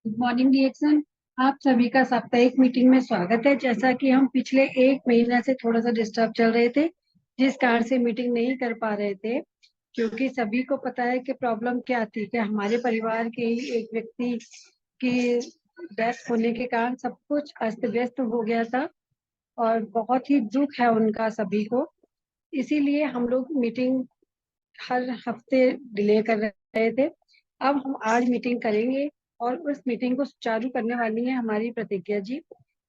Good morning reaction. आप सभी का साप्ताहिक मीटिंग में स्वागत है। जैसा कि हम पिछले एक महीना से थोड़ा सा डिस्टर्ब चल रहे थे, जिस कारण से मीटिंग नहीं कर पा रहे थे, क्योंकि सभी को पता है कि प्रॉब्लम क्या थी कि हमारे परिवार के ही एक व्यक्ति की डेथ होने के कारण सब कुछ अस्त व्यस्त हो गया था और बहुत ही दुख है उनका सभी को। इसीलिए हम लोग मीटिंग हर हफ्ते डिले कर रहे थे। अब हम आज मीटिंग करेंगे और उस मीटिंग को सुचारू करने वाली है हमारी प्रतिज्ञा जी,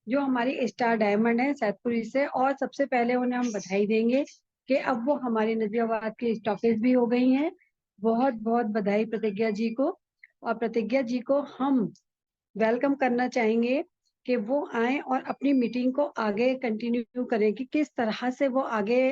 जो हमारी स्टार डायमंड है सैदपुरी से। और सबसे पहले उन्हें हम बधाई देंगे कि अब वो हमारी नजीबाबाद की स्टॉपेज भी हो गई हैं। बहुत बहुत बधाई प्रतिज्ञा जी को। और प्रतिज्ञा जी को हम वेलकम करना चाहेंगे कि वो आए और अपनी मीटिंग को आगे कंटिन्यू करें कि किस तरह से वो आगे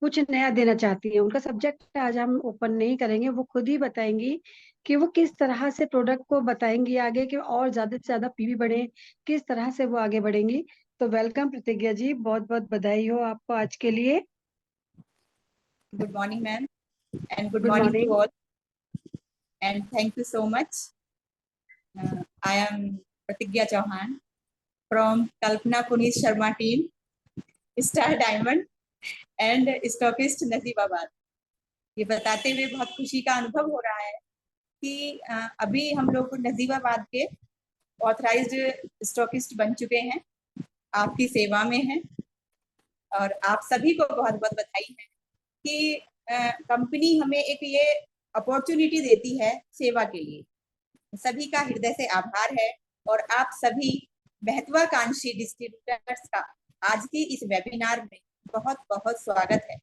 कुछ नया देना चाहती है। उनका सब्जेक्ट आज हम ओपन नहीं करेंगे, वो खुद ही बताएंगी कि वो किस तरह से प्रोडक्ट को बताएंगी आगे कि और ज्यादा से ज्यादा पीवी बढ़े, किस तरह से वो आगे बढ़ेंगी। तो वेलकम प्रतिज्ञा जी, बहुत बहुत बधाई हो आपको आज के लिए। Good morning, ma'am, and good good morning to morning. all. And thank you so much. I am Pratigya Chauhan from Kalpana Puneet Sharma team, Star Diamond and Stockist Nazibabad. ये बताते हुए बहुत खुशी का अनुभव हो रहा है कि अभी हम लोग नजीबाबाद के ऑथराइज्ड स्टॉकिस्ट बन चुके हैं, आपकी सेवा में हैं और आप सभी को बहुत बहुत बधाई है कि कंपनी हमें एक ये अपॉर्चुनिटी देती है सेवा के लिए। सभी का हृदय से आभार है और आप सभी महत्वाकांक्षी डिस्ट्रीब्यूटर्स का आज की इस वेबिनार में बहुत बहुत स्वागत है।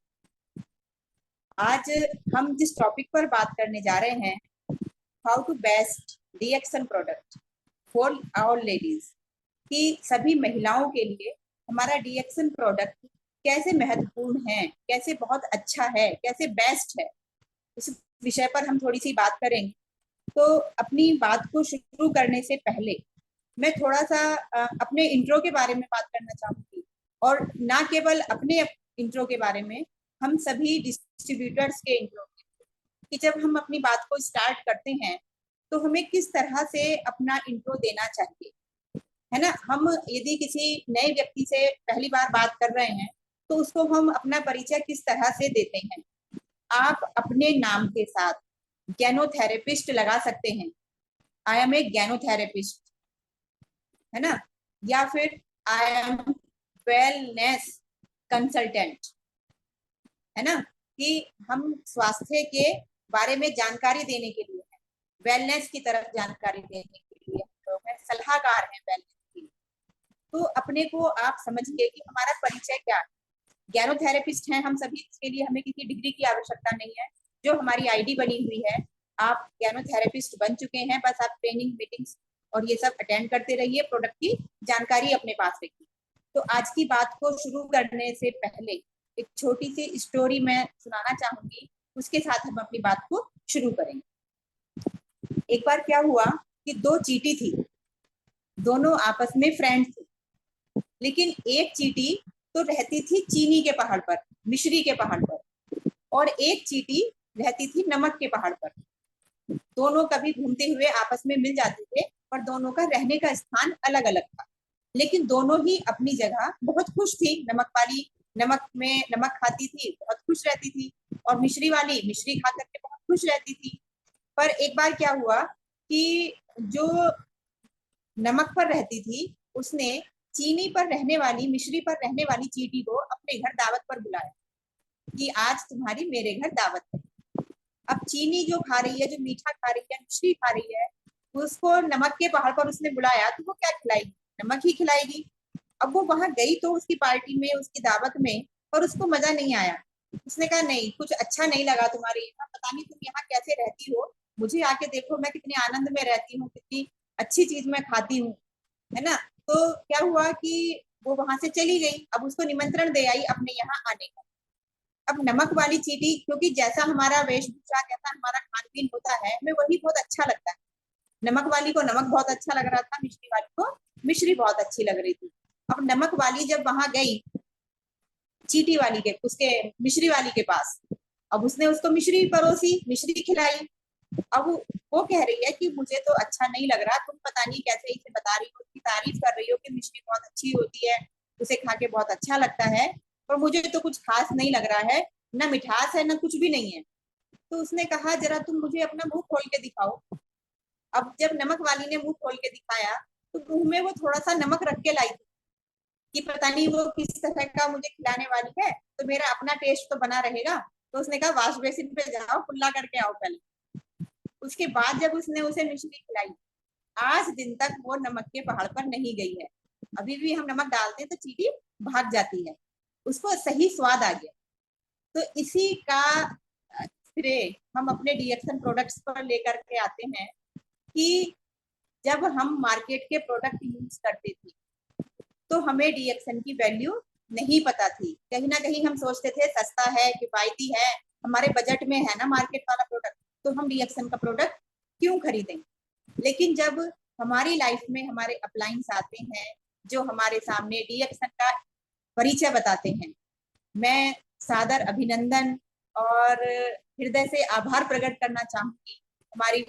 आज हम जिस टॉपिक पर बात करने जा रहे हैं, how to best reaction product for all ladies, कि सभी महिलाओं के लिए हमारा रिएक्शन प्रोडक्ट कैसे महत्वपूर्ण है, कैसे बहुत अच्छा है, कैसे बेस्ट है, इस विषय पर हम थोड़ी सी बात करेंगे। तो अपनी बात को शुरू करने से पहले मैं थोड़ा सा अपने इंट्रो के बारे में बात करना चाहूंगी, और ना केवल अपने इंट्रो के बारे में, हम सभी डिस्ट्रीब्यूटर्स के इंट्रो, कि जब हम अपनी बात को स्टार्ट करते हैं तो हमें किस तरह से अपना इंट्रो देना चाहिए, है ना। हम यदि किसी नए व्यक्ति से पहली बार बात कर रहे हैं तो उसको हम अपना परिचय किस तरह से देते हैं। आप अपने नाम के साथ गैनोथेरेपिस्ट लगा सकते हैं, आई एम ए गैनोथेरेपिस्ट, है ना, या फिर आई एम वेलनेस कंसल्टेंट, है ना, कि हम स्वास्थ्य के बारे में जानकारी देने के लिए है, वेलनेस की तरफ जानकारी देने के लिए लोग हैं, सलाहकार हैं वेलनेस की। तो अपने को आप समझिए कि हमारा परिचय क्या है। गैनोथेरेपिस्ट हैं हम सभी, इसके लिए हमें किसी डिग्री की आवश्यकता नहीं है। जो हमारी आईडी बनी हुई है, आप गैनोथेरेपिस्ट बन चुके हैं, बस आप ट्रेनिंग मीटिंग्स और ये सब अटेंड करते रहिए, प्रोडक्ट की जानकारी अपने पास रखिए। तो आज की बात को शुरू करने से पहले एक छोटी सी स्टोरी मैं सुनाना चाहूंगी, उसके साथ हम अपनी बात को शुरू करेंगे। एक बार क्या हुआ कि दो चींटी थी, दोनों आपस में फ्रेंड थी, लेकिन एक चींटी तो रहती थी चीनी के पहाड़ पर, मिश्री के पहाड़ पर, और एक चींटी रहती थी नमक के पहाड़ पर। दोनों कभी घूमते हुए आपस में मिल जाते थे, पर दोनों का रहने का स्थान अलग अलग था, लेकिन दोनों ही अपनी जगह बहुत खुश थी। नमक वाली नमक में नमक खाती थी, बहुत खुश रहती थी, और मिश्री वाली मिश्री खा करके बहुत खुश रहती थी। पर एक बार क्या हुआ कि जो नमक पर रहती थी, उसने चीनी पर रहने वाली, मिश्री पर रहने वाली चींटी को अपने घर दावत पर बुलाया कि आज तुम्हारी मेरे घर दावत है। अब चीनी जो खा रही है, जो मीठा खा रही है, मिश्री खा रही है, उसको नमक के पहाड़ पर उसने बुलाया तो वो क्या खिलाएगी, नमक ही खिलाएगी। अब वो वहां गई तो उसकी पार्टी में, उसकी दावत में, पर उसको मजा नहीं आया। उसने कहा नहीं, कुछ अच्छा नहीं लगा तुम्हारे यहाँ, पता नहीं तुम यहाँ कैसे रहती हो, मुझे आके देखो मैं कितने आनंद में रहती हूँ, कितनी अच्छी चीज मैं खाती हूँ, है ना। तो क्या हुआ कि वो वहां से चली गई। अब उसको निमंत्रण दे आई अपने यहाँ आने का। अब नमक वाली चींटी, क्योंकि जैसा हमारा वेशभूषा, जैसा हमारा खान पीन होता है, हमें वही बहुत अच्छा लगता है। नमक वाली को नमक बहुत अच्छा लग रहा था, मिश्री वाली को मिश्री बहुत अच्छी लग रही थी। अब नमक वाली जब वहां गई चींटी वाली के, उसके मिश्री वाली के पास, अब उसने उसको मिश्री परोसी, मिश्री खिलाई। अब वो कह रही है कि मुझे तो अच्छा नहीं लग रहा, तुम पता नहीं कैसे इसे बता रही हो, उसकी तारीफ कर रही हो कि मिश्री बहुत अच्छी होती है, उसे खा के बहुत अच्छा लगता है, पर मुझे तो कुछ खास नहीं लग रहा है, ना मिठास है ना कुछ भी नहीं है। तो उसने कहा जरा तुम मुझे अपना मुंह खोल के दिखाओ। अब जब नमक वाली ने मुंह खोल के दिखाया तो मुंह में वो थोड़ा सा नमक रख के लाई थी कि पता नहीं वो किस तरह का मुझे खिलाने वाली है, तो मेरा अपना टेस्ट तो बना रहेगा। तो उसने कहा वॉश बेसिन पे जाओ, कुल्ला करके आओ पहले। उसके बाद जब उसने उसे मिश्री खिलाई, आज दिन तक वो नमक के पहाड़ पर नहीं गई है। अभी भी हम नमक डालते हैं तो चींटी भाग जाती है, उसको सही स्वाद आ गया। तो इसी का श्रेय हम अपने डीएक्सन प्रोडक्ट्स पर लेकर के आते हैं कि जब हम मार्केट के प्रोडक्ट यूज करते थे तो हमें डीएक्सन की वैल्यू नहीं पता थी। कहीं ना कहीं हम सोचते थे सस्ता है, किफायती है, हमारे बजट में है ना मार्केट वाला प्रोडक्ट, तो हम डीएक्सन का प्रोडक्ट क्यों खरीदें। लेकिन जब हमारी लाइफ में हमारे अप्लायंस आते हैं जो हमारे सामने डीएक्सन का परिचय बताते हैं, मैं सादर अभिनंदन और हृदय से आभार प्रकट करना चाहूंगी हमारी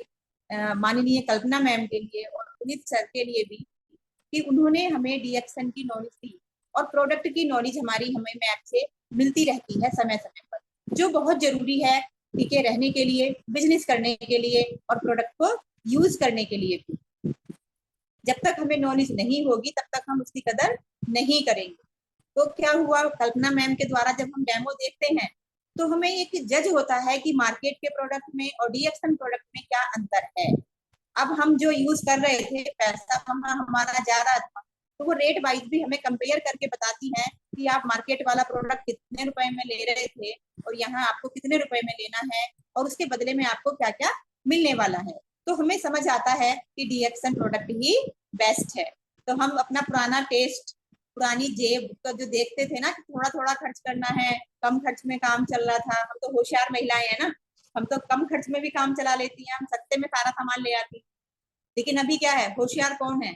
माननीय कल्पना मैम के लिए और पुनीत सर के लिए भी, कि उन्होंने हमें डीएक्सन की नॉलेज दी और प्रोडक्ट की नॉलेज हमारी हमें मैम से मिलती रहती है समय समय पर, जो बहुत जरूरी है टिके रहने के लिए, बिजनेस करने के लिए और प्रोडक्ट को यूज करने के लिए भी। जब तक हमें नॉलेज नहीं होगी तब तक हम उसकी कदर नहीं करेंगे। तो क्या हुआ, कल्पना मैम के द्वारा जब हम डेमो देखते हैं तो हमें एक जज होता है कि मार्केट के प्रोडक्ट में और डीएक्सन प्रोडक्ट में क्या अंतर है। अब हम जो यूज कर रहे थे पैसा हमारा ज्यादा था, तो वो रेट वाइज भी हमें कंपेयर करके बताती है कि आप मार्केट वाला प्रोडक्ट कितने रुपए में ले रहे थे और यहाँ आपको कितने रुपए में लेना है और उसके बदले में आपको क्या क्या मिलने वाला है। तो हमें समझ आता है कि डीएक्सन प्रोडक्ट ही बेस्ट है। तो हम अपना पुराना टेस्ट, पुरानी जेब का जो देखते थे ना कि थोड़ा थोड़ा खर्च करना है, कम खर्च में काम चल रहा था, हम तो होशियार महिलाएं हैं ना, हम तो कम खर्च में भी काम चला लेती हैं, हम सस्ते में सारा सामान ले आती। लेकिन अभी क्या है, होशियार कौन है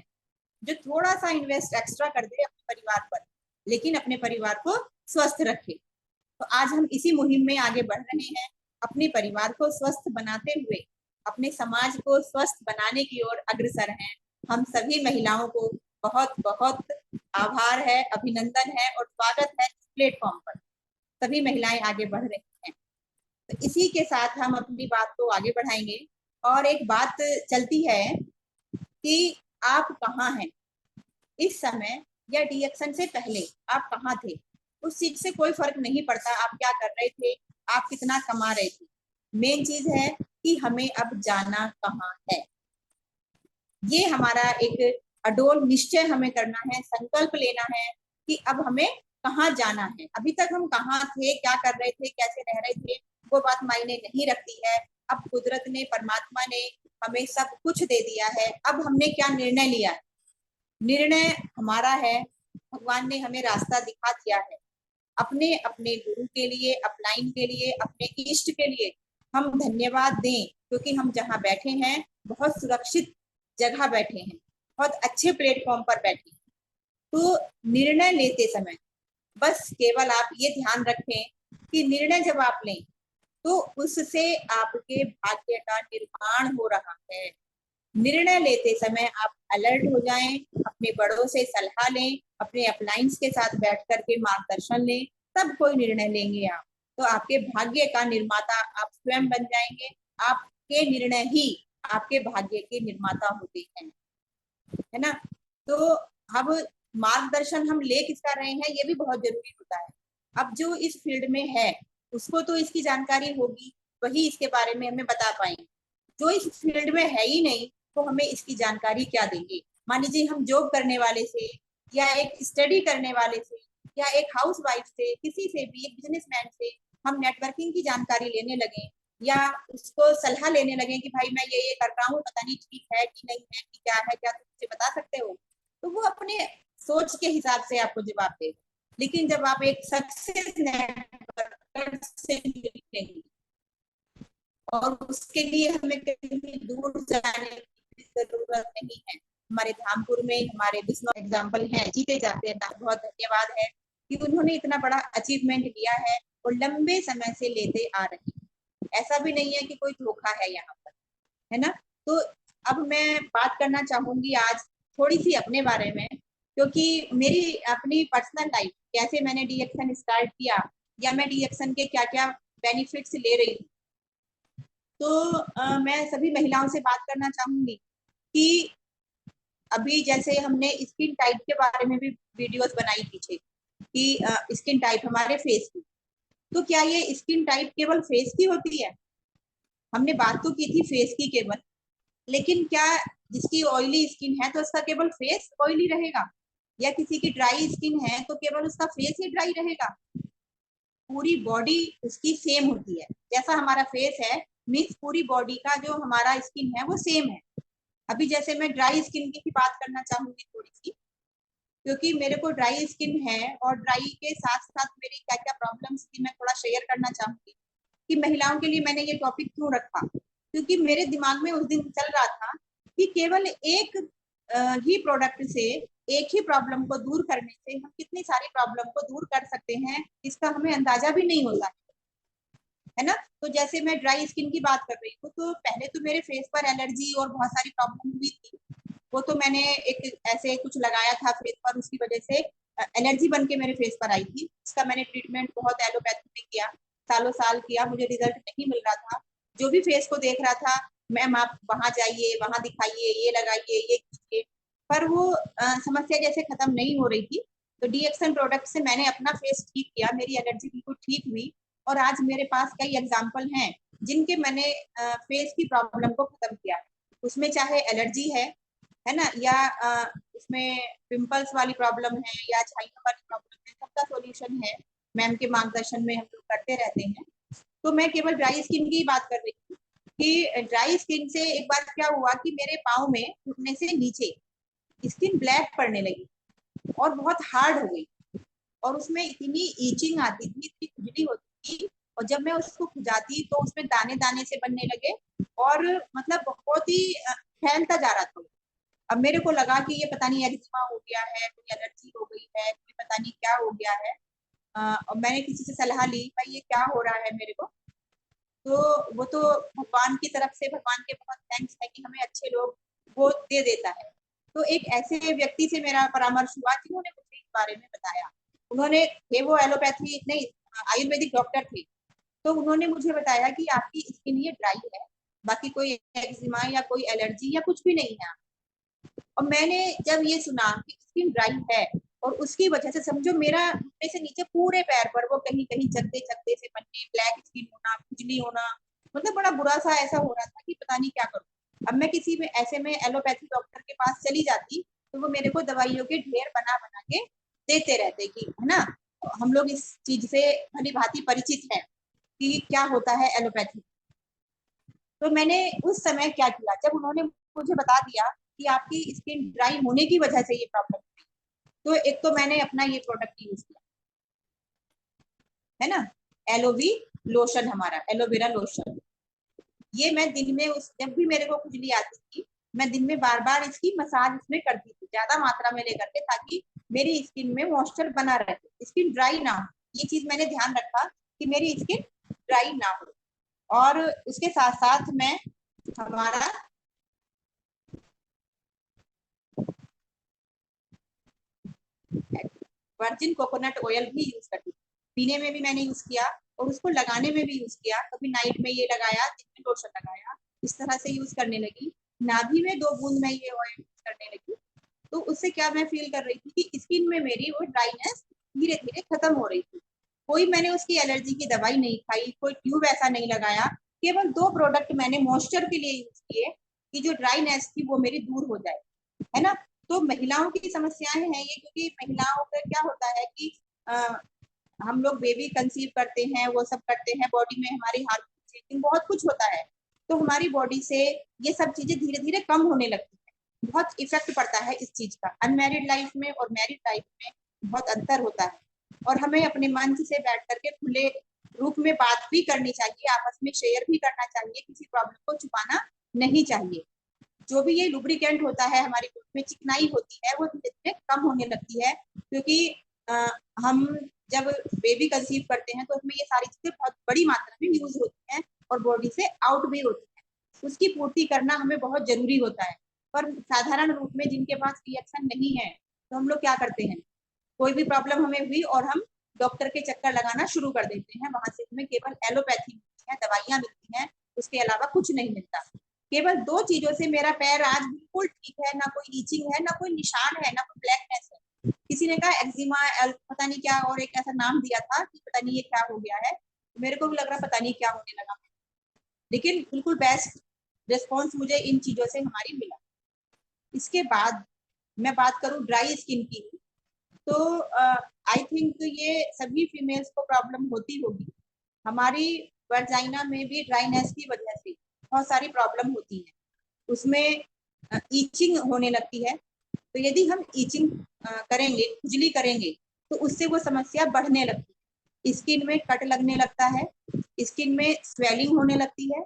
जो थोड़ा सा इन्वेस्ट एक्स्ट्रा कर दे अपने परिवार पर, लेकिन अपने परिवार को स्वस्थ रखे। तो आज हम इसी मुहिम में आगे बढ़ रहे हैं, अपने परिवार को स्वस्थ बनाते हुए अपने समाज को स्वस्थ बनाने की ओर अग्रसर हैं। हम सभी महिलाओं को बहुत बहुत आभार है, अभिनंदन है और स्वागत है इस प्लेटफॉर्म पर। सभी महिलाएं आगे बढ़ रही हैं। तो इसी के साथ हम अपनी बात को आगे बढ़ाएंगे और एक बात चलती है कि आप कहाँ हैं इस समय या डीएक्सन से पहले, आप कहाँ थे। उस चीज से कोई फर्क नहीं पड़ता आप क्या कर रहे थे, आप कितना कमा रहे थे। मेन चीज है कि हमें अब जाना कहाँ है। ये हमारा एक अडोल निश्चय हमें करना है, संकल्प लेना है कि अब हमें कहाँ जाना है। अभी तक हम कहाँ थे, क्या कर रहे थे, कैसे रह रहे थे, वो बात मायने नहीं रखती है। अब कुदरत ने, परमात्मा ने हमें सब कुछ दे दिया है, अब हमने क्या निर्णय लिया है। निर्णय हमारा है, भगवान ने हमें रास्ता दिखा दिया है। अपने अपने गुरु के लिए, अपलाइन के लिए, अपने इष्ट के लिए हम धन्यवाद दें, क्योंकि हम जहाँ बैठे हैं बहुत सुरक्षित जगह बैठे हैं, बहुत अच्छे प्लेटफॉर्म पर बैठे हैं। तो निर्णय लेते समय बस केवल आप ये ध्यान रखें कि निर्णय जब आप लें तो उससे आपके भाग्य का निर्माण हो रहा है। निर्णय लेते समय आप अलर्ट हो जाएं, अपने बड़ों से सलाह लें, अपने अपलाइंस के साथ बैठ करके मार्गदर्शन लें, तब कोई निर्णय लेंगे आप, तो आपके भाग्य का निर्माता आप स्वयं बन जाएंगे। आपके निर्णय ही आपके भाग्य के निर्माता होते हैं, है ना। तो अब मार्गदर्शन हम ले किसका रहे हैं ये भी बहुत जरूरी होता है। अब जो इस फील्ड में है उसको तो इसकी जानकारी होगी, वही इसके बारे में हमें बता पाएंगे। जो इस फील्ड में है ही नहीं तो हमें इसकी जानकारी क्या देंगे। मान लीजिए हम जॉब करने वाले से या एक स्टडी करने वाले से या एक हाउस वाइफ से, किसी से भी, एक बिजनेसमैन से हम नेटवर्किंग की जानकारी लेने लगे या उसको सलाह लेने लगे कि भाई मैं ये कर रहा हूँ, पता नहीं ठीक है कि नहीं है कि क्या है, क्या तुम मुझे बता सकते हो, तो वो अपने सोच के हिसाब से आपको जवाब देगा। लेकिन जब आप एक सक्सेस नेटवर्कर से मिलेंगे और उसके लिए हमें कहीं दूर जाने की जरूरत नहीं है, हमारे धामपुर में हमारे बिजनेस एग्जाम्पल हैं, जीते जाते हैं। बहुत धन्यवाद है कि उन्होंने इतना बड़ा अचीवमेंट किया है और लंबे समय से लेते आ रहे हैं। ऐसा भी नहीं है कि कोई धोखा है यहाँ पर, है ना। तो अब मैं बात करना चाहूंगी आज थोड़ी सी अपने बारे में, क्योंकि मेरी अपनी पर्सनल लाइफ, कैसे मैंने डीएक्शन स्टार्ट किया या मैं डीएक्शन के क्या क्या बेनिफिट्स ले रही हूँ। तो मैं सभी महिलाओं से बात करना चाहूंगी कि अभी जैसे हमने स्किन टाइप के बारे में भी वीडियोस बनाई पीछे कि स्किन टाइप हमारे फेस की, तो क्या ये स्किन टाइप केवल फेस की होती है? हमने बात तो की थी फेस की केवल, लेकिन क्या जिसकी ऑयली स्किन है तो उसका केवल फेस ऑयली रहेगा, या किसी की ड्राई स्किन है तो केवल उसका फेस ही ड्राई रहेगा? पूरी बॉडी उसकी सेम होती है, जैसा हमारा फेस है मीन्स पूरी बॉडी का जो हमारा स्किन है वो सेम है। अभी जैसे मैं ड्राई स्किन की बात करना चाहूंगी थोड़ी सी, क्योंकि मेरे को ड्राई स्किन है और ड्राई के साथ साथ मेरी क्या क्या प्रॉब्लम्स थी मैं थोड़ा शेयर करना चाहूंगी कि महिलाओं के लिए मैंने ये टॉपिक क्यों रखा। क्योंकि मेरे दिमाग में उस दिन चल रहा था कि केवल एक ही प्रोडक्ट से, एक ही प्रॉब्लम को दूर करने से हम कितनी सारी प्रॉब्लम को दूर कर सकते हैं, इसका हमें अंदाजा भी नहीं होता है ना। तो जैसे मैं ड्राई स्किन की बात कर रही हूँ, तो पहले तो मेरे फेस पर एलर्जी और बहुत सारी प्रॉब्लम हुई थी। वो तो मैंने एक ऐसे कुछ लगाया था फेस पर, उसकी वजह से एलर्जी बन के मेरे फेस पर आई थी। उसका मैंने ट्रीटमेंट बहुत एलोपैथी में किया, सालों साल किया, मुझे रिजल्ट नहीं मिल रहा था। जो भी फेस को देख रहा था, मैम आप वहां जाइए, वहां दिखाइए, ये लगाइए, ये कीजिए, पर वो समस्या जैसे खत्म नहीं हो रही थी। तो डीएक्सन प्रोडक्ट से मैंने अपना फेस ठीक किया, मेरी एलर्जी बिल्कुल ठीक हुई, और आज मेरे पास कई एग्जाम्पल हैं जिनके मैंने फेस की प्रॉब्लम को खत्म किया है। उसमें चाहे एलर्जी है ना, या उसमें पिंपल्स वाली प्रॉब्लम है या छाइयों वाली प्रॉब्लम है, सबका सॉल्यूशन है। मैम के मार्गदर्शन में हम लोग करते रहते हैं। तो मैं केवल ड्राई स्किन की बात कर रही थी कि ड्राई स्किन से एक बार क्या हुआ कि मेरे पाँव में घुटने से नीचे स्किन ब्लैक पड़ने लगी और बहुत हार्ड हो गई, और उसमें इतनी ईचिंग आती थी, इतनी खुजली होती थी, और जब मैं उसको खुजाती तो उसमें दाने दाने से बनने लगे, और मतलब बहुत ही फैलता जा रहा था। अब मेरे को लगा कि ये पता नहीं एक्जिमा हो गया है, कोई एलर्जी हो गई है, कोई पता नहीं क्या हो गया है। और मैंने किसी से सलाह ली, भाई ये क्या हो रहा है मेरे को। तो वो तो भगवान की तरफ से, भगवान के बहुत थैंक्स है कि हमें अच्छे लोग वो दे देता है। तो एक ऐसे व्यक्ति से मेरा परामर्श हुआ जिन्होंने मुझे इस बारे में बताया। उन्होंने थे वो एलोपैथी नहीं, आयुर्वेदिक डॉक्टर थे। तो उन्होंने मुझे बताया कि आपकी स्किन ये ड्राई है, बाकी कोई एक्जिमा या कोई एलर्जी या कुछ भी नहीं है। और मैंने जब ये सुना कि स्किन ड्राई है और उसकी वजह से समझो मेरा घुटने से नीचे पूरे पैर पर वो कहीं कहीं चकते चकते से बनने, ब्लैक स्किन होना, खुजली होना, मतलब बड़ा बुरा सा ऐसा हो रहा था कि पता नहीं क्या करूं। अब मैं किसी में ऐसे में एलोपैथी डॉक्टर के पास चली जाती तो वो मेरे को दवाइयों के ढेर बना बना के देते रहते कि है ना, हम लोग इस चीज से भली भांति परिचित है कि क्या होता है एलोपैथी। तो मैंने उस समय क्या किया, जब उन्होंने मुझे बता दिया कि आपकी स्किन ड्राई होने की वजह से ये प्रॉब्लम हुई, तो एक तो मैंने अपना ये प्रोडक्ट यूज किया है ना, एलोवी लोशन, हमारा एलोवेरा लोशन। ये मैं दिन में उस जब भी मेरे को खुजली आती थी, मैं दिन में बार बार इसकी मसाज इसमें करती थी, ज्यादा मात्रा में लेकर के, ताकि मेरी स्किन में मॉइस्चर बना रहे, स्किन ड्राई ना हो। ये चीज मैंने ध्यान रखा कि मेरी स्किन ड्राई ना हो। और उसके साथ साथ मैं हमारा वर्जिन कोकोनट ऑयल भी यूज करती हूँ, पीने में भी मैंने यूज किया और उसको लगाने में भी यूज किया। कभी नाइट में ये लगाया, दिन में लोशन लगाया, इस तरह से यूज करने लगी। नाभि में 2 बूंद में ये ऑयल यूज करने लगी। तो उससे क्या मैं फील कर रही थी कि स्किन में मेरी वो ड्राइनेस धीरे धीरे खत्म हो रही थी। कोई मैंने उसकी एलर्जी की दवाई नहीं खाई, कोई ट्यूब ऐसा नहीं लगाया, केवल 2 प्रोडक्ट मैंने मॉइस्चर के लिए यूज किए कि जो ड्राइनेस थी वो मेरी दूर हो जाए, है ना। तो महिलाओं की समस्याएं हैं ये, क्योंकि महिलाओं का क्या होता है कि हम लोग बेबी कंसीव करते हैं, वो सब करते हैं, बॉडी में हमारी हार्मोन चेंजिंग बहुत कुछ होता है, तो हमारी बॉडी से ये सब चीजें धीरे धीरे कम होने लगती है। बहुत इफेक्ट पड़ता है इस चीज का, अनमैरिड लाइफ में और मैरिड लाइफ में बहुत अंतर होता है। और हमें अपने मन से बैठ करके खुले रूप में बात भी करनी चाहिए, आपस में शेयर भी करना चाहिए, किसी प्रॉब्लम को छुपाना नहीं चाहिए। जो भी ये लुब्रिकेंट होता है, हमारी बॉडी में चिकनाई होती है, वो धीरे धीरे कम होने लगती है। क्योंकि हम जब बेबी कंसीव करते हैं तो उसमें ये सारी चीजें बहुत बड़ी मात्रा में यूज होती हैं और बॉडी से आउट भी होती है। उसकी पूर्ति करना हमें बहुत जरूरी होता है। पर साधारण रूप में जिनके पास रिएक्शन नहीं है, तो हम लोग क्या करते हैं, कोई भी प्रॉब्लम हमें हुई और हम डॉक्टर के चक्कर लगाना शुरू कर देते हैं। वहां से हमें केवल एलोपैथी मिलती है, दवाइयां मिलती हैं, उसके अलावा कुछ नहीं मिलता। केवल 2 चीजों से मेरा पैर आज बिल्कुल ठीक है, ना कोई ईचिंग है, ना कोई निशान है, ना कोई ब्लैकनेस है। किसी ने कहा एक्जिमा, पता नहीं क्या, और एक ऐसा नाम दिया था कि पता नहीं ये क्या हो गया है। मेरे को भी लग रहा पता नहीं क्या होने लगा, लेकिन बिल्कुल बेस्ट रिस्पॉन्स मुझे इन चीजों से हमारी मिला। इसके बाद मैं बात करूं ड्राई स्किन की, तो आई थिंक ये सभी फीमेल्स को प्रॉब्लम होती होगी। हमारी वर्जाइना में भी ड्राइनेस की वजह से बहुत सारी प्रॉब्लम होती है, उसमें ईचिंग होने लगती है। तो यदि हम ईचिंग करेंगे, खुजली करेंगे, तो उससे वो समस्या बढ़ने लगती है। स्किन में कट लगने लगता है, स्किन में स्वेलिंग होने लगती है।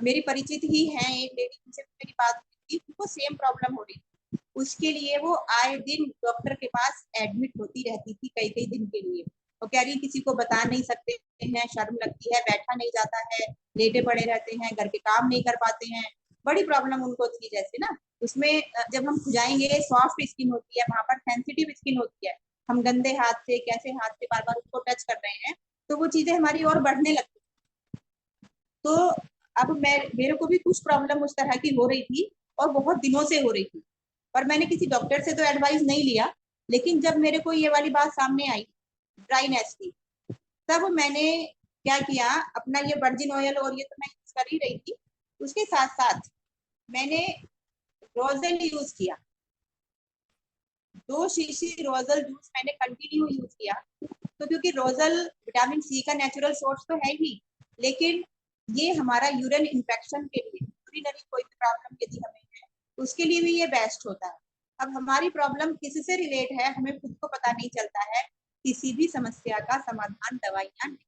मेरी परिचित ही है एक लेडी, जिनसे मेरी बात हुई थी, उनको सेम प्रॉब्लम हो रही थी। उसके लिए वो आए दिन डॉक्टर के पास एडमिट होती रहती थी कई कई दिन के लिए। वो कह रही किसी को बता नहीं सकते हैं, शर्म लगती है, बैठा नहीं जाता है, लेटे पड़े रहते हैं, घर के काम नहीं कर पाते हैं। बड़ी प्रॉब्लम उनको थी। जैसे ना उसमें जब हम खुजाएंगे, सॉफ्ट स्किन होती है, वहां पर सेंसिटिव स्किन होती है, हम गंदे हाथ से, कैसे हाथ से बार बार उसको टच कर रहे हैं, तो वो चीजें हमारी और बढ़ने लगती। तो अब मेरे को भी कुछ प्रॉब्लम उस तरह की हो रही थी और बहुत दिनों से हो रही थी, पर मैंने किसी डॉक्टर से तो एडवाइस नहीं लिया। लेकिन जब मेरे को ये वाली बात सामने आई ड्राइनेस की, तब मैंने क्या किया, अपना ये वर्जिन ऑयल और ये तो मैं यूज कर ही रही थी, उसके साथ साथ मैंने रोजल यूज किया। 2 शीशी रोजल जूस मैंने कंटिन्यू यूज किया। तो क्योंकि रोजल विटामिन सी का नेचुरल सोर्स तो है ही, लेकिन ये हमारा यूरिन इन्फेक्शन के लिए, यूरिनरी कोई भी प्रॉब्लम यदि हमें है, उसके लिए भी ये बेस्ट होता है। अब हमारी प्रॉब्लम किससे रिलेट है हमें खुद को पता नहीं चलता है। किसी भी समस्या का समाधान दवाइयां नहीं,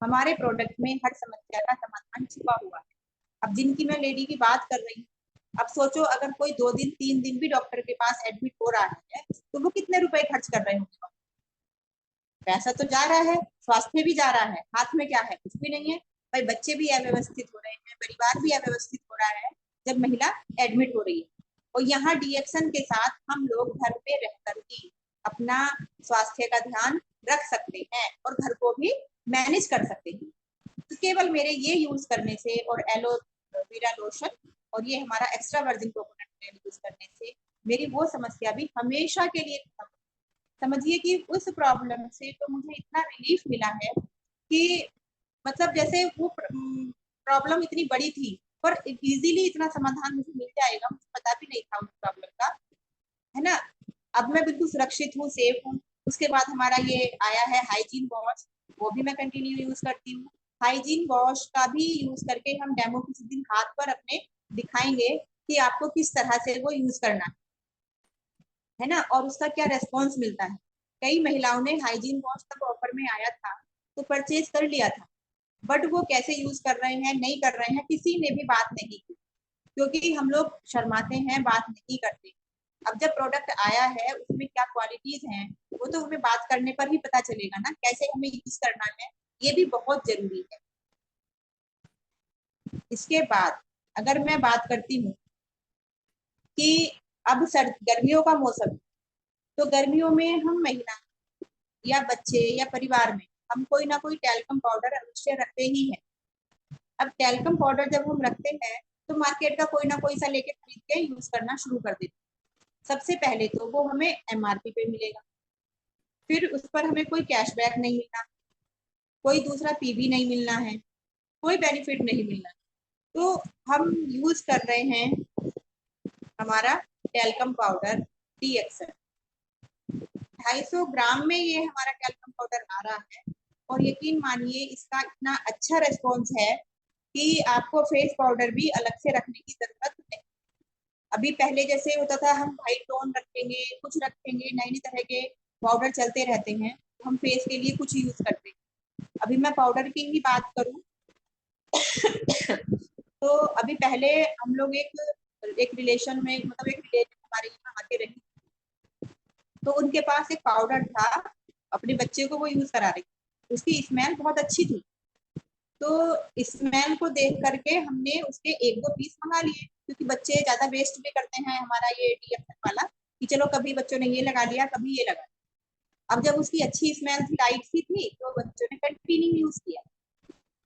हमारे प्रोडक्ट में हर समस्या का समाधान छिपा हुआ है। अब जिनकी मैं लेडी की बात कर रही हूँ, अब सोचो अगर कोई 2 दिन 3 दिन भी डॉक्टर के पास एडमिट हो रहा है, तो वो कितने रुपए खर्च कर रहे होंगे। पैसा तो जा रहा है, स्वास्थ्य भी जा रहा है, हाथ में क्या है, कुछ भी नहीं है। भाई बच्चे भी अव्यवस्थित हो रहे हैं, परिवार भी अव्यवस्थित हो रहा है जब महिला एडमिट हो रही है। और यहाँ डीएक्शन के साथ हम लोग घर पे रहकर ही अपना स्वास्थ्य का ध्यान रख सकते हैं और घर को भी मैनेज कर सकते हैं। तो केवल मेरे ये यूज करने से और एलोवेरा लोशन और ये हमारा extra virgin coconut oil use करने से मेरी वो समस्या भी हमेशा के लिए खत्म। समझिए कि उस प्रॉब्लम से तो मुझे इतना रिलीफ मिला है कि मतलब जैसे वो प्रॉब्लम इतनी बड़ी थी, पर इजीली इतना समाधान मुझे मिल जाएगा मुझे पता भी नहीं था उस प्रॉब्लम का, है ना। अब मैं बिल्कुल सुरक्षित हूँ, सेफ हूँ। उसके बाद हमारा ये आया है हाइजीन वॉश, वो भी मैं कंटिन्यू यूज करती हूँ। हाइजीन वॉश का भी यूज करके हम डेमो किसी दिन हाथ पर अपने दिखाएंगे कि आपको किस तरह से वो यूज करना है ना, और उसका क्या रेस्पॉन्स मिलता है। कई महिलाओं ने हाइजीन वॉश तब ऑफर में आया था तो परचेज कर लिया था, बट वो कैसे यूज कर रहे हैं नहीं कर रहे हैं किसी ने भी बात नहीं की, क्योंकि हम लोग शर्माते हैं, बात नहीं करते। अब जब प्रोडक्ट आया है उसमें क्या क्वालिटीज हैं वो तो हमें बात करने पर ही पता चलेगा ना, कैसे हमें यूज करना है, ये भी बहुत जरूरी है। इसके बाद अगर मैं बात करती हूँ कि अब गर्मियों का मौसम, तो गर्मियों में हम महिला या बच्चे या परिवार में हम कोई ना कोई टैल्कम पाउडर अवश्य रखते ही हैं। अब टैल्कम पाउडर जब हम रखते हैं तो मार्केट का कोई ना कोई सा लेके खरीद के यूज करना शुरू कर देते हैं। सबसे पहले तो वो हमें एमआरपी पे मिलेगा, फिर उस पर हमें कोई कैशबैक नहीं मिलना, कोई दूसरा पीवी नहीं मिलना है, कोई बेनिफिट नहीं मिलना। तो हम यूज कर रहे हैं हमारा टैल्कम पाउडर डीएक्सल। 250 ग्राम में ये हमारा टैल्कम पाउडर आ रहा है और यकीन मानिए इसका इतना अच्छा रिस्पॉन्स है कि आपको फेस पाउडर भी अलग से रखने की जरूरत नहीं। अभी पहले जैसे होता था हम व्हाइट टोन रखेंगे, कुछ रखेंगे, नई नई तरह के पाउडर चलते रहते हैं, तो हम फेस के लिए कुछ यूज करते हैं। अभी मैं पाउडर की ही बात करूं तो अभी पहले हम लोग एक रिलेशन में, मतलब एक रिलेशन हमारे यहाँ आके रही, तो उनके पास एक पाउडर था, अपने बच्चे को वो यूज करा रही, उसकी स्मेल बहुत अच्छी थी। तो स्मेल को देख करके हमने उसके 1-2 पीस मंगा लिए, क्योंकि बच्चे ज्यादा वेस्ट भी करते हैं हमारा ये DFN वाला, कि चलो कभी बच्चों ने ये लगा लिया, कभी ये लगा लिया। अब जब उसकी अच्छी स्मेल थी, लाइट सी थी, तो बच्चों ने कंटिन्यू यूज किया।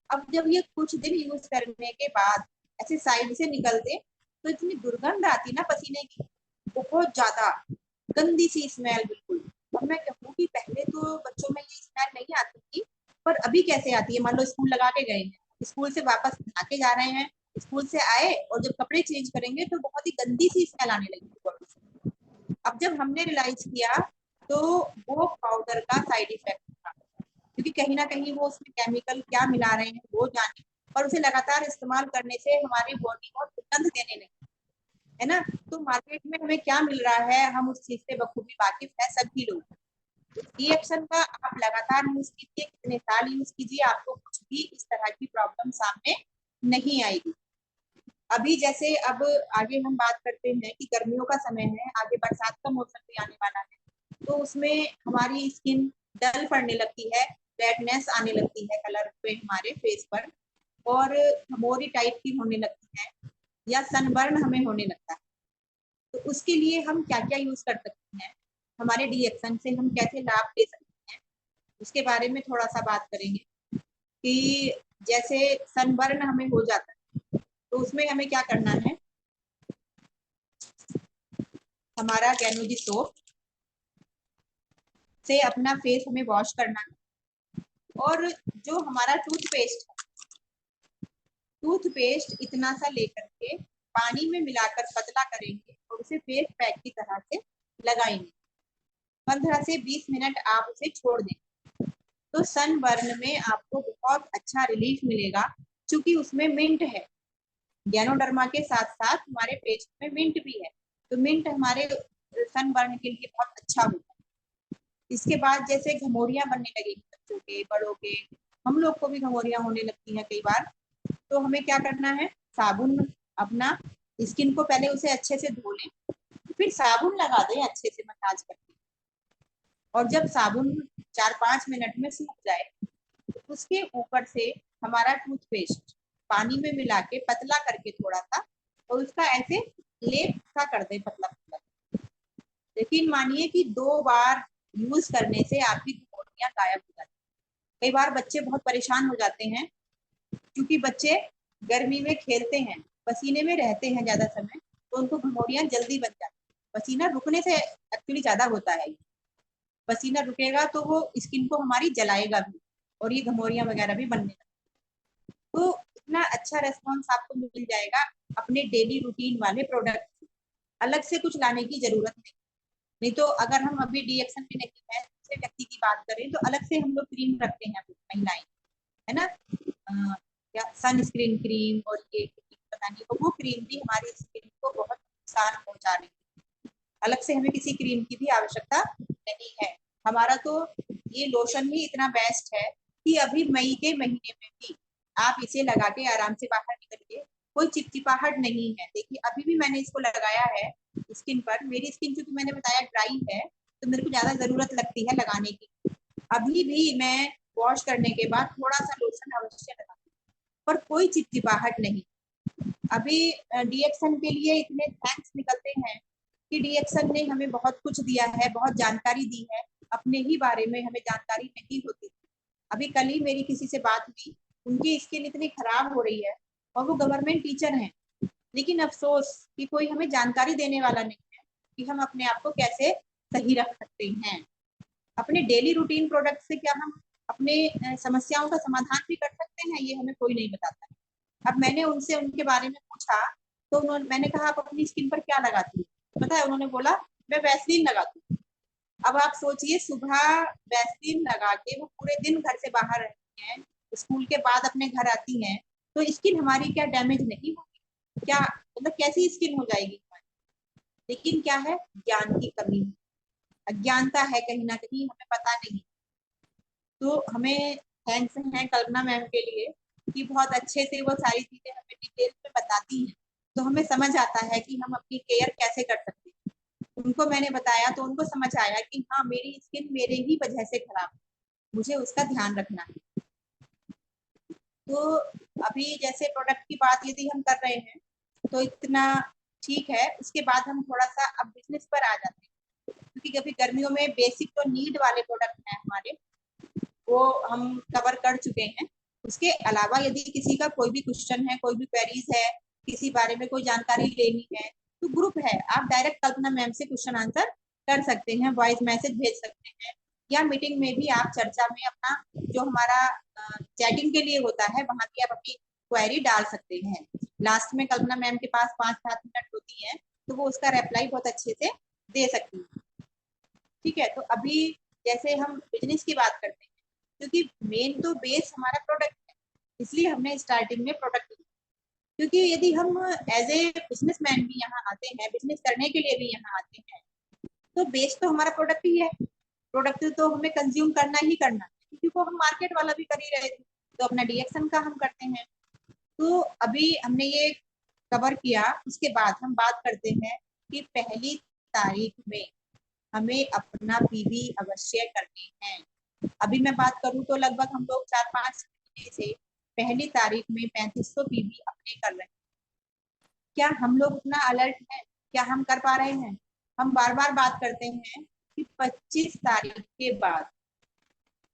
अब जब ये कुछ दिन यूज करने के बाद ऐसे साइड से निकलते, तो इतनी दुर्गंध आती ना पसीने की, बहुत ज्यादा गंदी सी स्मेल बिल्कुल। अब मैं कहूँ कि पहले तो बच्चों में ये स्मेल नहीं आती थी, पर अभी कैसे आती है। मान लो स्कूल लगा के गए हैं, स्कूल से वापस आके जा रहे हैं, स्कूल से आए और जब कपड़े चेंज करेंगे तो बहुत ही गंदी सी स्मेल आने लगी बॉडी से। अब जब हमने रियलाइज किया, तो वो पाउडर का साइड इफेक्ट था, क्योंकि कहीं ना कहीं वो उसमें केमिकल क्या मिला रहे हैं वो जाने, और उसे लगातार इस्तेमाल करने से हमारी बॉडी बहुत दुर्गंध देने लगी, है ना। तो मार्केट में हमें क्या मिल रहा है, हम उस चीज से बखूबी वाकिफ है सभी लोग। तो DXN का आप लगातार यूज कीजिए, कितने साल यूज कीजिए, आपको कुछ भी इस तरह की प्रॉब्लम सामने नहीं आएगी। अभी जैसे अब आगे हम बात करते हैं कि गर्मियों का समय है, आगे बरसात का मौसम भी आने वाला है, तो उसमें हमारी स्किन डल पड़ने लगती है, रेडनेस आने लगती है कलर पे हमारे फेस पर, और मोरी टाइप की होने लगती है, या सनबर्न हमें होने लगता है। तो उसके लिए हम क्या क्या यूज कर सकते हैं, हमारे DXN से हम कैसे लाभ ले सकते हैं, उसके बारे में थोड़ा सा बात करेंगे। कि जैसे सनबर्न हमें हो जाता है, तो उसमें हमें क्या करना है, हमारा गैनुजी सोप से अपना फेस हमें वॉश करना है, और जो हमारा टूथपेस्ट है, टूथपेस्ट इतना सा लेकर के पानी में मिलाकर पतला करेंगे और उसे फेस पैक की तरह से लगाएंगे। 15 से 20 मिनट आप उसे छोड़ दें, तो सनबर्न में आपको बहुत अच्छा रिलीफ मिलेगा, क्योंकि उसमें मिंट है। गैनोडर्मा के साथ साथ हमारे पेस्ट में मिंट भी है, तो मिंट हमारे सनबर्न के लिए बहुत अच्छा होता है। इसके बाद जैसे घमोरियां बनने लगेगी बच्चों के, बड़ों के, हम लोग को भी घमोरियां होने लगती हैं कई बार, तो हमें क्या करना है, साबुन अपना स्किन को पहले उसे अच्छे से धो लें, फिर साबुन लगा दें अच्छे से मसाज करके, और जब साबुन 4-5 मिनट में सूख जाए, तो उसके ऊपर से हमारा टूथपेस्ट पानी में मिला के पतला करके थोड़ा सा, और उसका ऐसे लेप सा कर दे पतला पतला। लेकिन मानिए कि 2 बार यूज करने से आपकी घमौरियां गायब हो जाती है। कई बार बच्चे बहुत परेशान हो जाते हैं, क्योंकि बच्चे गर्मी में खेलते हैं, पसीने में रहते हैं ज्यादा समय, तो उनको घमौरियां जल्दी बन जाती है। पसीना रुकने से एक्चुअली ज्यादा होता है, पसीना रुकेगा तो वो स्किन को हमारी जलाएगा भी, और ये घमौरियां वगैरह भी बनने लगती। तो इतना अच्छा रेस्पॉन्स आपको मिल जाएगा अपने डेली रूटीन वाले प्रोडक्ट, अलग से कुछ लाने की जरूरत नहीं। नहीं तो अगर हम अभी DXN में नहीं है, दूसरे व्यक्ति की बात करें, तो अलग से हम लोग क्रीम रखते हैं महिलाएं, है ना, या सनस्क्रीन क्रीम, और ये पता नहीं, तो वो क्रीम भी हमारी स्किन को बहुत नुकसान पहुंचा रही है। अलग से हमें किसी क्रीम की भी आवश्यकता नहीं है। हमारा तो ये लोशन ही इतना बेस्ट है कि अभी मई के महीने में भी आप इसे लगा के आराम से बाहर निकलिए, कोई चिपचिपाहट नहीं है। देखिए अभी भी मैंने इसको लगाया है स्किन पर, मेरी स्किन चूंकि मैंने बताया ड्राई है, तो मेरे को ज्यादा जरूरत लगती है लगाने की। अभी भी मैं वॉश करने के बाद थोड़ा सा लोशन अवश्य लगाती हूँ, पर कोई चिपचिपाहट नहीं। अभी DXN के लिए इतने थैंक्स निकलते हैं कि DXN ने हमें बहुत कुछ दिया है, बहुत जानकारी दी है, अपने ही बारे में हमें जानकारी नहीं होती। अभी कल ही मेरी किसी से बात हुई, उनकी स्किन इतनी खराब हो रही है, और वो गवर्नमेंट टीचर हैं, लेकिन अफसोस कि कोई हमें जानकारी देने वाला नहीं है कि हम अपने आप को कैसे सही रख सकते हैं। अपने डेली रूटीन प्रोडक्ट से क्या हम अपने समस्याओं का समाधान भी कर सकते हैं, ये हमें कोई नहीं बताता है। अब मैंने उनसे उनके बारे में पूछा, तो उन्होंने, मैंने कहा आप अपनी स्किन पर क्या लगाती है, पता है उन्होंने बोला, मैं वैसलीन लगाती हूँ। अब आप सोचिए, सुबह वैसलीन लगा के वो पूरे दिन घर से बाहर रहती हैं, स्कूल के बाद अपने घर आती हैं, तो स्किन हमारी क्या डैमेज नहीं होगी, क्या मतलब कैसी स्किन हो जाएगी हमारी। लेकिन क्या है, ज्ञान की कमी, अज्ञानता है कहीं ना कहीं, हमें पता नहीं। तो हमें थैंक्स है कल्पना मैम के लिए कि बहुत अच्छे से वो सारी चीजें हमें डिटेल में बताती हैं, तो हमें समझ आता है कि हम अपनी केयर कैसे कर सकते हैं। उनको मैंने बताया तो उनको समझ आया कि हाँ, मेरी स्किन मेरे ही वजह से खराब है, मुझे उसका ध्यान रखना है। तो अभी जैसे प्रोडक्ट की बात यदि हम कर रहे हैं तो इतना ठीक है, उसके बाद हम थोड़ा सा अब बिजनेस पर आ जाते हैं, क्योंकि कभी गर्मियों में बेसिक जो नीड वाले प्रोडक्ट हैं हमारे, वो हम कवर कर चुके हैं। उसके अलावा यदि किसी का कोई भी क्वेश्चन है, कोई भी क्वेरीज है, किसी बारे में कोई जानकारी लेनी है, तो ग्रुप है, आप डायरेक्ट कल्पना मैम से क्वेश्चन आंसर कर सकते हैं, वॉइस मैसेज भेज सकते हैं, या मीटिंग में भी आप चर्चा में अपना जो हमारा चैटिंग के लिए होता है वहां भी आप अपनी क्वेरी डाल सकते हैं। लास्ट में कल्पना मैम के पास 5-7 मिनट होती है, तो वो उसका रिप्लाई बहुत अच्छे से दे सकती है। ठीक है, तो अभी जैसे हम बिजनेस की बात करते हैं, क्योंकि मेन तो बेस हमारा प्रोडक्ट है, इसलिए हमने स्टार्टिंग में प्रोडक्ट लिया। क्योंकि यदि हम एज ए बिजनेसमैन भी यहाँ आते हैं, बिजनेस करने के लिए भी यहाँ आते हैं, तो बेस तो हमारा प्रोडक्ट ही है। प्रोडक्ट तो हमें कंज्यूम करना ही करना है, क्योंकि वो हम मार्केट वाला भी कर ही रहे थे, तो अपना डीएक्शन का हम करते हैं। तो अभी हमने ये कवर किया, उसके बाद हम बात करते हैं कि पहली तारीख में हमें अपना पीवी अवश्य करने हैं। अभी मैं बात करूं तो लगभग हम लोग 4-5 महीने से पहली तारीख में 3500 पीवी अपने कर रहे हैं। क्या हम लोग उतना अलर्ट हैं? क्या हम कर पा रहे हैं? हम बार बार बात करते हैं कि 25 तारीख के बाद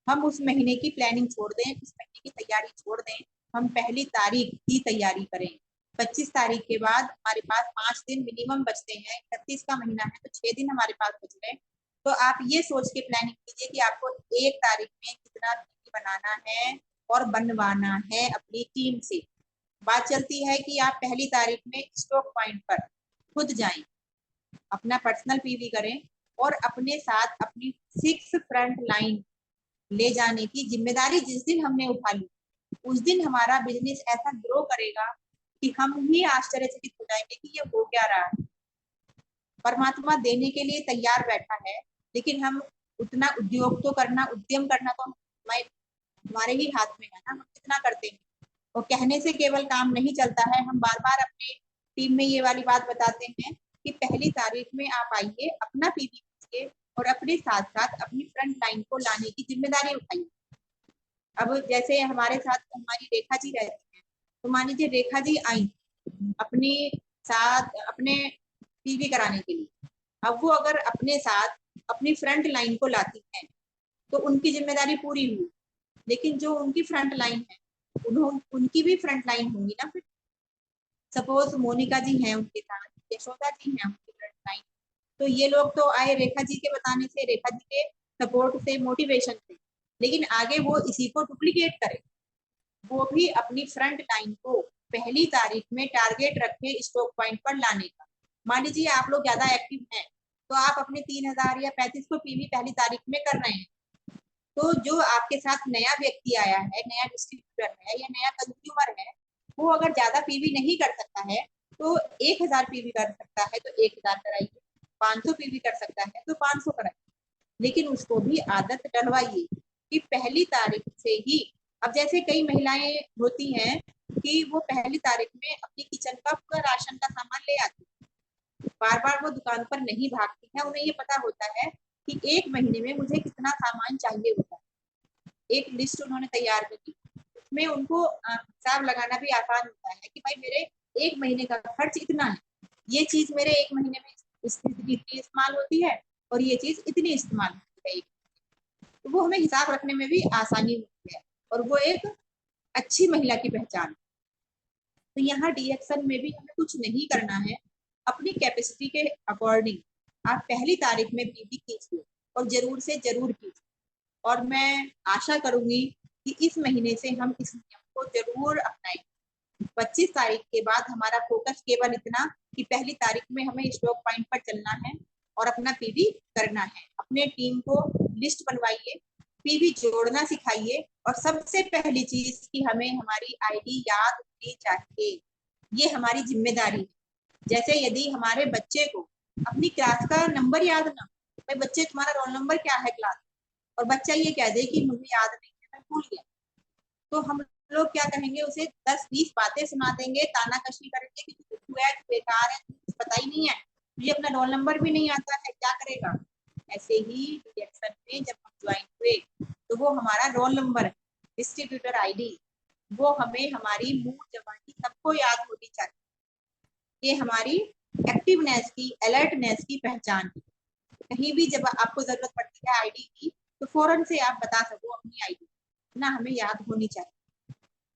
हम उस महीने की प्लानिंग छोड़ दें, उस महीने की तैयारी छोड़ दें, हम पहली तारीख की तैयारी करें। 25 तारीख के बाद हमारे पास 5 दिन मिनिमम बचते हैं, 31 का महीना है तो 6 दिन हमारे पास बच रहे हैं। तो आप ये सोच के प्लानिंग कीजिए कि आपको 1 तारीख में कितना बनाना है और बनवाना है अपनी टीम से। बात चलती है कि आप पहली तारीख में स्टॉक पॉइंट पर खुद जाएं, अपना पर्सनल पीवी करें और अपने साथ अपनी 6 फ्रंट लाइन ले जाने की जिम्मेदारी जिस दिन हमने उठा ली, उस दिन हमारा बिजनेस ऐसा ग्रो करेगा कि हम ही आश्चर्यचकित हो जाएंगे कि ये हो क्या रहा है। परमात्मा देने के लिए तैयार बैठा है, लेकिन हम उतना उद्योग तो करना, उद्यम करना तो हमारे ही हाथ में है ना, हम कितना करते हैं। और कहने से केवल काम नहीं चलता है, हम बार बार अपने टीम में ये वाली बात बताते हैं कि पहली तारीख में आप आइए, अपना पीवी कीजिए और अपने साथ साथ अपनी फ्रंट लाइन को लाने की जिम्मेदारी उठाइए। अब जैसे हमारे साथ हमारी रेखा जी रहती है, तो मान लीजिए रेखा जी आई अपने साथ अपने पीवी कराने के लिए, अब वो अगर अपने साथ अपनी फ्रंट लाइन को लाती है तो उनकी जिम्मेदारी पूरी हुई। लेकिन जो उनकी फ्रंट लाइन है, उनकी भी फ्रंट लाइन होंगी ना। फिर सपोज मोनिका जी हैं उनके साथ, यशोदा जी हैं उनकी फ्रंट लाइन, तो ये लोग तो आए रेखा जी के बताने से, रेखा जी के सपोर्ट से, मोटिवेशन से, लेकिन आगे वो इसी को डुप्लीकेट करे। वो भी अपनी फ्रंट लाइन को पहली तारीख में टारगेट रखे स्टॉक पॉइंट पर लाने का। मान लीजिए आप लोग ज्यादा एक्टिव हैं, तो आप अपने 3000 या 3500 पीवी पहली तारीख में कर रहे हैं, तो जो आपके साथ नया व्यक्ति आया है, नया डिस्ट्रीब्यूटर है या नया कंज्यूमर है, वो अगर ज्यादा पीवी नहीं कर सकता है तो 1000 पीवी कर सकता है तो 1000 कराइए, 500 पीवी कर सकता है तो 500 कराइए, लेकिन उसको भी आदत डलवाइए कि पहली तारीख से ही। अब जैसे कई महिलाएं होती हैं कि वो पहली तारीख में अपनी किचन का पूरा राशन का सामान ले आती है, बार बार वो दुकान पर नहीं भागती है, उन्हें ये पता होता है कि 1 महीने में मुझे कितना सामान चाहिए होता है, एक लिस्ट उन्होंने तैयार करी, उसमें उनको हिसाब लगाना भी आसान होता है कि भाई मेरे 1 महीने का खर्च इतना है, ये चीज मेरे 1 महीने में इतनी इस्तेमाल होती है और ये चीज इतनी इस्तेमाल होती है, तो वो हमें हिसाब रखने में भी आसानी होती है और वो एक अच्छी महिला की पहचान। तो यहाँ डीएक्शन में भी हमें कुछ नहीं करना है, अपनी कैपेसिटी के अकॉर्डिंग आप पहली तारीख में पीवी कीजिए और जरूर से जरूर कीजिए। और मैं आशा करूंगी कि इस महीने से हम इस नियम को जरूर अपनाएं। 25 तारीख के बाद हमारा फोकस केवल इतना कि पहली तारीख में हमें स्टॉक पॉइंट पर चलना है और अपना पीवी करना है। अपने टीम को लिस्ट बनवाइए, पीवी जोड़ना सिखाइए और सबसे पहली चीज कि हमें हमारी आईडी याद होनी चाहिए, ये हमारी जिम्मेदारी है। जैसे यदि हमारे बच्चे को अपनी क्लास का नंबर याद ना, भाई बच्चे तुम्हारा रोल नंबर क्या है क्लास, और बच्चा ये कह दे कि मुझे याद नहीं है, मैं भूल गया, तो हम लोग क्या कहेंगे, उसे 10-20 बातें सुना देंगे, तानाकशी करेंगे कि तू है, बेकार है, कुछ पता ही नहीं है, मुझे अपना रोल नंबर भी नहीं आता है, क्या करेगा। ऐसे ही रिएक्शन में जब हम ज्वाइन हुए तो वो हमारा रोल नंबर है, डिस्ट्रीब्यूटर आईडी, वो हमें हमारी मूड जवानी सबको याद होनी चाहिए। ये हमारी एक्टिवनेस की, अलर्टनेस की पहचान है। कहीं भी जब आपको जरूरत पड़ती है आईडी की, तो फौरन से आप बता सको अपनी आईडी ना, हमें याद होनी चाहिए।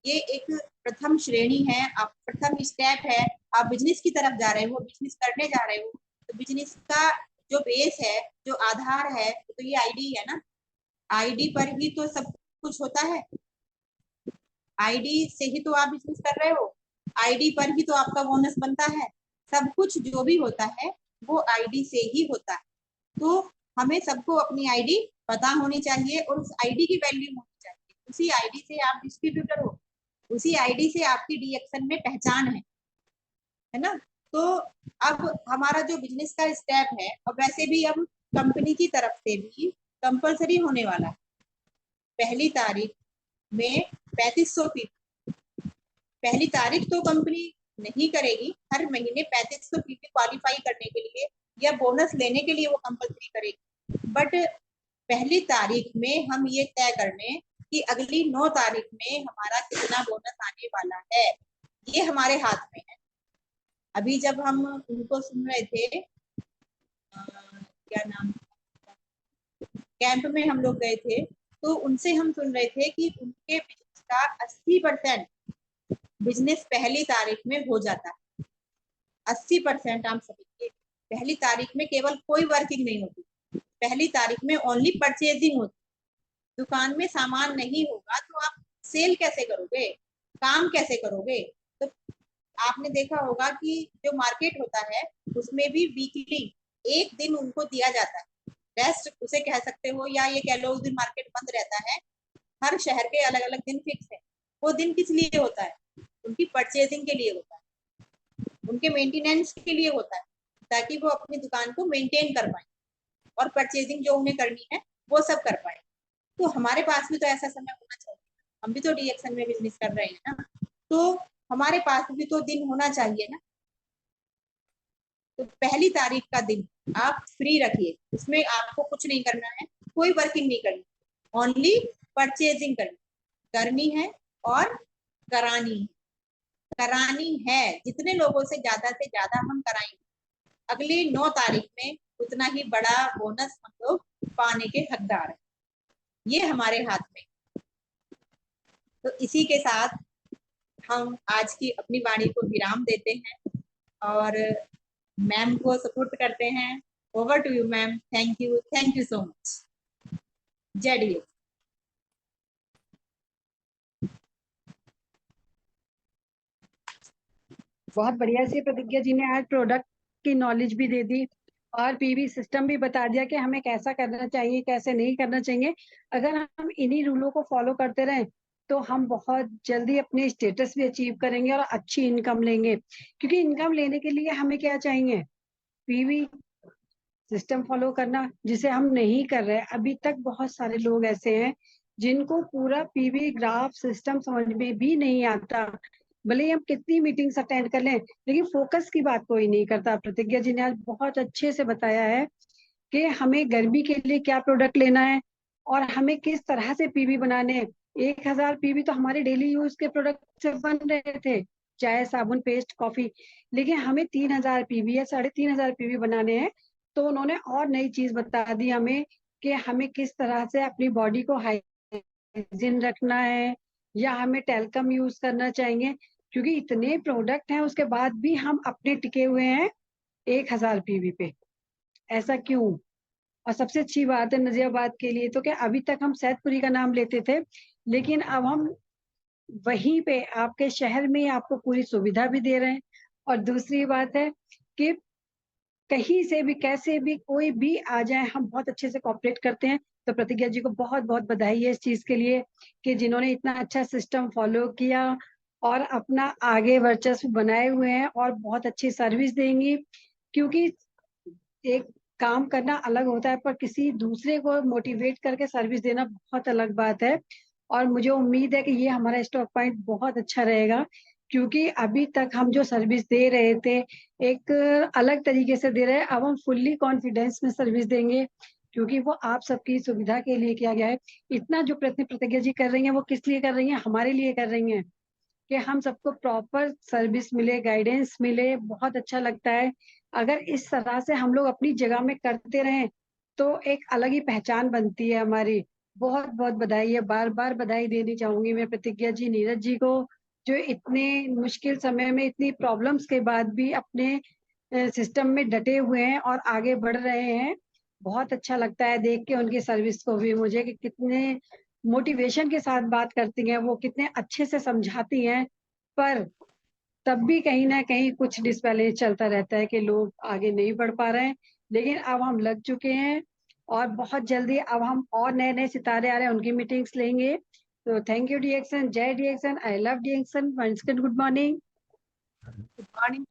ये एक प्रथम श्रेणी है, आप प्रथम स्टेप है। आप बिजनेस की तरफ जा रहे हो, बिजनेस करने जा रहे हो, तो बिजनेस का जो बेस है, जो आधार है, तो ये आईडी है ना। आईडी पर ही तो सब कुछ होता है। आईडी से ही तो आप बिजनेस कर रहे हो, आईडी पर ही तो आपका बोनस बनता है। सब कुछ जो भी होता है वो आईडी से ही होता है। तो हमें सबको अपनी आईडी पता होनी चाहिए और उस आईडी की वैल्यू होनी चाहिए। उसी आईडी से आप डिस्ट्रीब्यूटर हो, उसी आईडी से आपकी डीएक्शन में पहचान है ना। तो अब हमारा जो बिजनेस का स्टेप है, और वैसे भी अब कंपनी की तरफ से भी कंपलसरी होने वाला है। पहली तारीख में 3500 फीस, पहली तारीख तो कंपनी नहीं करेगी, हर महीने 3500 फीस क्वालिफाई करने के लिए या बोनस लेने के लिए वो कंपलसरी करेगी। बट पहली तारीख में हम ये तय कर लें कि अगली 9 तारीख में हमारा कितना बोनस आने वाला है, ये हमारे हाथ में है। अभी जब हम उनको सुन रहे थे, क्या नाम, कैंप में हम लोग गए थे, तो उनसे हम सुन रहे थे कि उनके बिजनेस का 80% बिजनेस पहली तारीख में हो जाता है। 80% आप समझिए, पहली तारीख में केवल कोई वर्किंग नहीं होती, पहली तारीख में ओनली परचेजिंग होती। दुकान में सामान नहीं होगा तो आप सेल कैसे करोगे, काम कैसे करोगे। तो आपने देखा होगा कि जो मार्केट होता है उसमें भी वीकली एक दिन उनको दिया जाता है, रेस्ट उसे कह सकते हो, या ये कह लो उस दिन मार्केट बंद रहता है। हर शहर के अलग अलग दिन फिक्स है। वो दिन किस लिए होता है, उनकी परचेजिंग के लिए होता है, उनके मेंटेनेंस के लिए होता है, ताकि वो अपनी दुकान को मेंटेन कर पाए और परचेजिंग जो उन्हें करनी है वो सब कर पाए। तो हमारे पास भी तो ऐसा समय होना चाहिए, हम भी तो डीएक्शन में बिजनेस कर रहे हैं ना, तो हमारे पास भी तो दिन होना चाहिए ना। तो पहली तारीख का दिन आप फ्री रखिए, उसमें आपको कुछ नहीं करना है, कोई वर्किंग नहीं करनी, ओनली परचेजिंग करनी है और करानी है। जितने लोगों से ज्यादा हम कराएंगे, अगली 9 तारीख में उतना ही बड़ा बोनस हम लोग पाने के हकदार हैं। ये हमारे हाथ में। तो इसी के साथ हम आज की अपनी वाणी को विराम देते हैं और मैम को सपोर्ट करते हैं। Over to you ma'am. Thank you so much. जय डी। बहुत बढ़िया से प्रतिज्ञा जी ने आज प्रोडक्ट की नॉलेज भी दे दी और पीवी सिस्टम भी बता दिया कि हमें कैसा करना चाहिए, कैसे नहीं करना चाहिए। अगर हम इन्हीं रूलों को फॉलो करते रहें तो हम बहुत जल्दी अपने स्टेटस भी अचीव करेंगे और अच्छी इनकम लेंगे। क्योंकि इनकम लेने के लिए हमें क्या चाहिए, पीवी सिस्टम फॉलो करना, जिसे हम नहीं कर रहे। अभी तक बहुत सारे लोग ऐसे हैं जिनको पूरा पीवी ग्राफ सिस्टम समझ में भी नहीं आता। भले ही हम कितनी मीटिंग्स अटेंड कर लें, लेकिन फोकस की बात कोई नहीं करता। प्रतिज्ञा जी ने आज बहुत अच्छे से बताया है कि हमें गर्मी के लिए क्या प्रोडक्ट लेना है और हमें किस तरह से पीवी बनाने हैं। 1000 पीवी तो हमारे डेली यूज के प्रोडक्ट से बन रहे थे, चाय, साबुन, पेस्ट, कॉफी। लेकिन हमें 3000 पीवी या 3500 पीवी बनाने हैं। तो उन्होंने और नई चीज बता दी हमें कि हमें किस तरह से अपनी बॉडी को हाइजीन रखना है या हमें टेल्कम यूज करना चाहिए। क्योंकि इतने प्रोडक्ट हैं उसके बाद भी हम अपने टिके हुए हैं 1000 पीवी पे। ऐसा क्यों? और सबसे अच्छी बात है नजियाबाद के लिए तो क्या, अभी तक हम सैदपुरी का नाम लेते थे, लेकिन अब हम वहीं पे आपके शहर में आपको पूरी सुविधा भी दे रहे हैं। और दूसरी बात है कि कहीं से भी कैसे भी कोई भी आ जाए, हम बहुत अच्छे से कॉपरेट करते हैं। तो प्रतिज्ञा जी को बहुत बहुत बधाई है इस चीज के लिए कि जिन्होंने इतना अच्छा सिस्टम फॉलो किया और अपना आगे वर्चस्व बनाए हुए हैं और बहुत अच्छी सर्विस देंगी। क्योंकि एक काम करना अलग होता है, पर किसी दूसरे को मोटिवेट करके सर्विस देना बहुत अलग बात है। और मुझे उम्मीद है कि ये हमारा स्टॉक पॉइंट बहुत अच्छा रहेगा। क्योंकि अभी तक हम जो सर्विस दे रहे थे एक अलग तरीके से दे रहे हैं, अब हम फुल्ली कॉन्फिडेंस में सर्विस देंगे क्योंकि वो आप सबकी सुविधा के लिए किया गया है। इतना जो प्रतिज्ञा जी कर रही हैं वो किस लिए कर रही हैं, हमारे लिए कर रही हैं कि हम सबको प्रॉपर सर्विस मिले, गाइडेंस मिले। बहुत अच्छा लगता है। अगर इस तरह से हम लोग अपनी जगह में करते रहें तो एक अलग ही पहचान बनती है हमारी। बहुत बहुत बधाई है, बार बार बधाई देनी चाहूंगी मैं प्रतिज्ञा जी, नीरज जी को, जो इतने मुश्किल समय में इतनी प्रॉब्लम्स के बाद भी अपने सिस्टम में डटे हुए हैं और आगे बढ़ रहे हैं। बहुत अच्छा लगता है देख के उनकी सर्विस को भी मुझे, कि कितने मोटिवेशन के साथ बात करती हैं, वो कितने अच्छे से समझाती हैं। पर तब भी कहीं ना कहीं कुछ डिसबैलेंस चलता रहता है कि लोग आगे नहीं बढ़ पा रहे हैं। लेकिन अब हम लग चुके हैं और बहुत जल्दी अब हम और नए नए सितारे आ रहे हैं, उनकी मीटिंग्स लेंगे। तो थैंक यू डीएक्सन, जय DXN, I love DXN, once good morning. Good morning